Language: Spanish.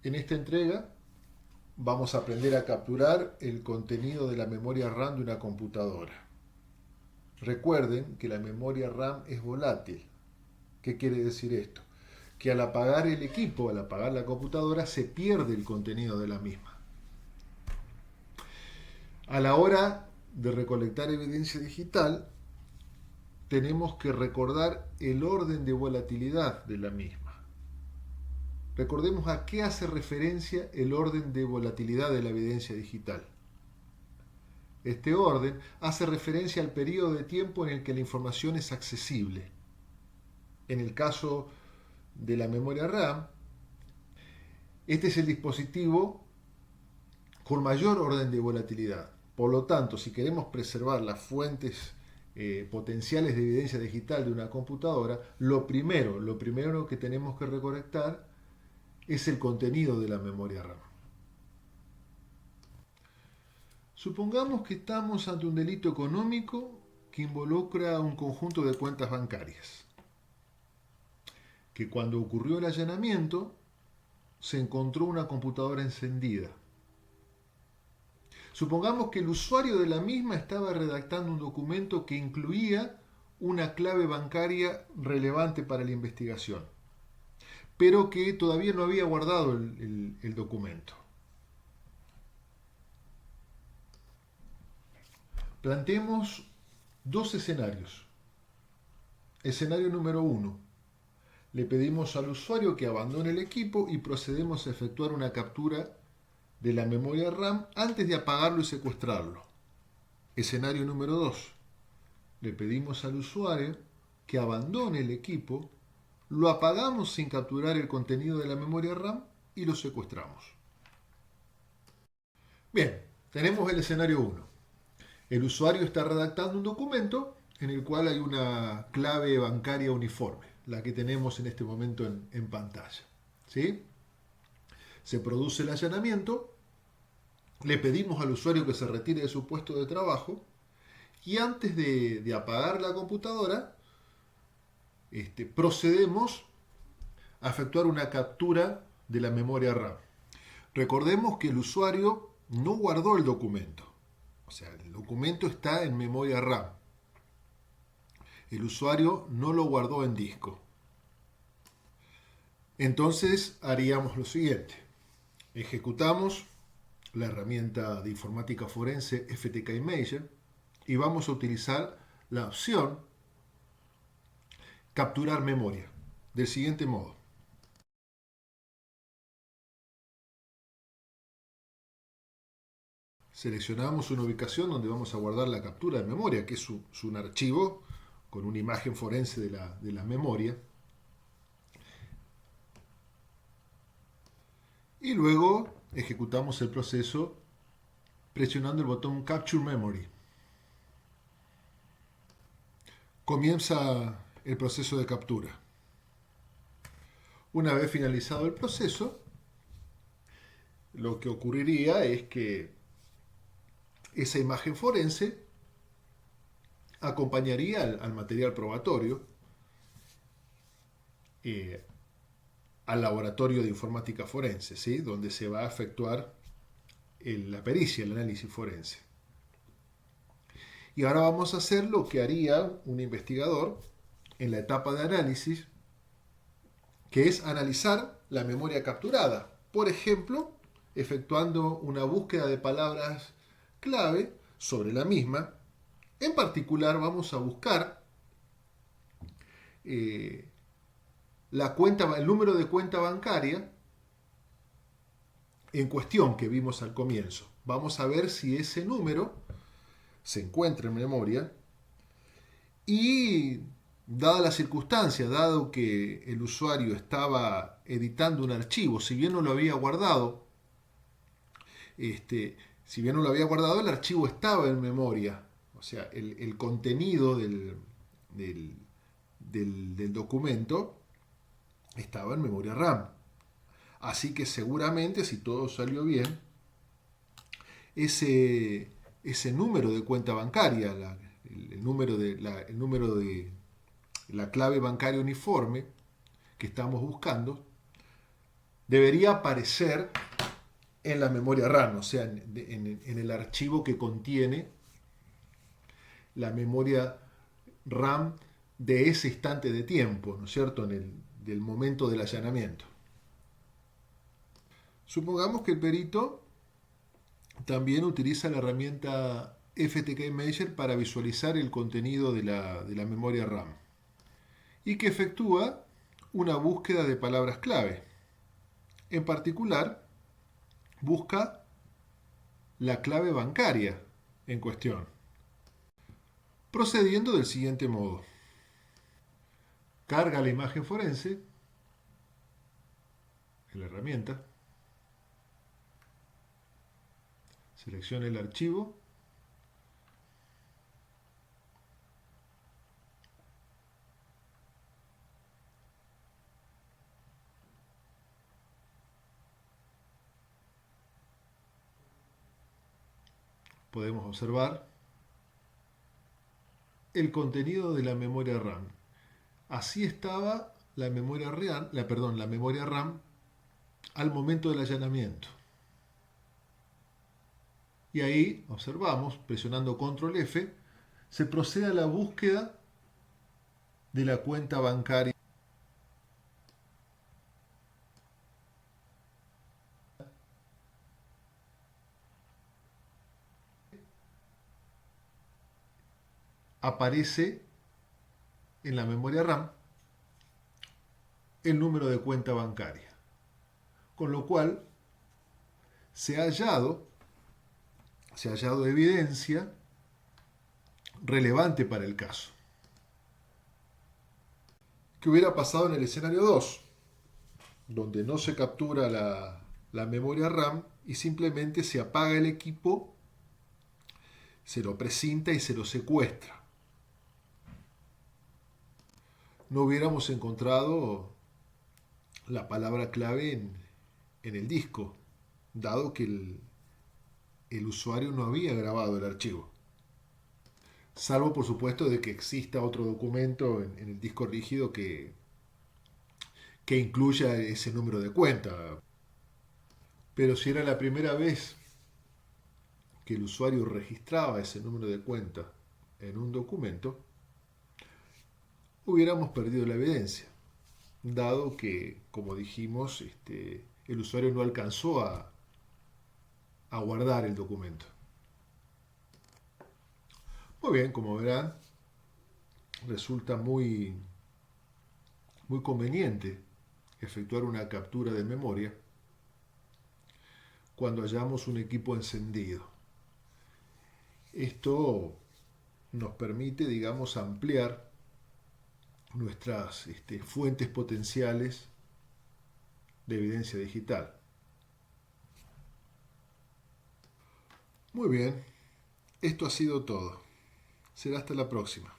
En esta entrega vamos a aprender a capturar el contenido de la memoria RAM de una computadora. Recuerden que la memoria RAM es volátil. ¿Qué quiere decir esto? Que al apagar el equipo, al apagar la computadora, se pierde el contenido de la misma. A la hora de recolectar evidencia digital, tenemos que recordar el orden de volatilidad de la misma. Recordemos a qué hace referencia el orden de volatilidad de la evidencia digital. Este orden hace referencia al periodo de tiempo en el que la información es accesible. En el caso de la memoria RAM, este es el dispositivo con mayor orden de volatilidad. Por lo tanto, si queremos preservar las fuentes potenciales de evidencia digital de una computadora, lo primero que tenemos que recolectar es el contenido de la memoria RAM. Supongamos que estamos ante un delito económico que involucra un conjunto de cuentas bancarias, que cuando ocurrió el allanamiento se encontró una computadora encendida. Supongamos que el usuario de la misma estaba redactando un documento que incluía una clave bancaria relevante para la investigación, pero que todavía no había guardado el documento. Planteemos dos escenarios. Escenario número 1. Le pedimos al usuario que abandone el equipo y procedemos a efectuar una captura de la memoria RAM antes de apagarlo y secuestrarlo. Escenario número 2. Le pedimos al usuario que abandone el equipo, lo apagamos sin capturar el contenido de la memoria RAM y lo secuestramos. Bien, tenemos el escenario 1. El usuario está redactando un documento en el cual hay una clave bancaria uniforme, la que tenemos en este momento en pantalla. ¿Sí? Se produce el allanamiento, le pedimos al usuario que se retire de su puesto de trabajo y antes de apagar la computadora, procedemos a efectuar una captura de la memoria RAM. Recordemos que el usuario no guardó el documento, o sea, el documento está en memoria RAM. El usuario no lo guardó en disco. Entonces haríamos lo siguiente. Ejecutamos la herramienta de informática forense FTK Imager y vamos a utilizar la opción capturar memoria del siguiente modo. Seleccionamos una ubicación donde vamos a guardar la captura de memoria, que es un archivo con una imagen forense de la memoria. Y luego ejecutamos el proceso presionando el botón Capture Memory. Comienza el proceso de captura. Una vez finalizado el proceso, lo que ocurriría es que esa imagen forense acompañaría al material probatorio, al laboratorio de informática forense, ¿sí? Donde se va a efectuar la pericia, el análisis forense. Y ahora vamos a hacer lo que haría un investigador en la etapa de análisis, que es analizar la memoria capturada. Por ejemplo, efectuando una búsqueda de palabras clave sobre la misma. En particular, vamos a buscar el número de cuenta bancaria en cuestión que vimos al comienzo. Vamos a ver si ese número se encuentra en memoria y, dada la circunstancia, dado que el usuario estaba editando un archivo, si bien no lo había guardado, el archivo estaba en memoria, o sea, el contenido del documento estaba en memoria RAM. Así que seguramente, si todo salió bien, ese número de cuenta bancaria, el número de la, clave bancaria uniforme que estamos buscando, debería aparecer en la memoria RAM, o sea, en el archivo que contiene la memoria RAM de ese instante de tiempo, ¿no es cierto?, del momento del allanamiento. Supongamos que el perito también utiliza la herramienta FTK Imager para visualizar el contenido de la memoria RAM y que efectúa una búsqueda de palabras clave. En particular, busca la clave bancaria en cuestión, procediendo del siguiente modo. Carga la imagen forense en la herramienta, selecciona el archivo, podemos observar el contenido de la memoria RAM. Así estaba la memoria RAM, la memoria RAM al momento del allanamiento. Y ahí observamos, presionando Control F, se procede a la búsqueda de la cuenta bancaria. Aparece en la memoria RAM el número de cuenta bancaria. Con lo cual se ha hallado evidencia relevante para el caso. ¿Qué hubiera pasado en el escenario 2? Donde no se captura la memoria RAM y simplemente se apaga el equipo, se lo precinta y se lo secuestra. No hubiéramos encontrado la palabra clave en el disco, dado que el usuario no había grabado el archivo. Salvo, por supuesto, de que exista otro documento en el disco rígido que incluya ese número de cuenta. Pero si era la primera vez que el usuario registraba ese número de cuenta en un documento, hubiéramos perdido la evidencia, dado que, como dijimos, el usuario no alcanzó a guardar el documento. Muy bien, como verán, resulta muy conveniente efectuar una captura de memoria cuando hallamos un equipo encendido. Esto nos permite, digamos, ampliar nuestras fuentes potenciales de evidencia digital. Muy bien, esto ha sido todo. Será hasta la próxima.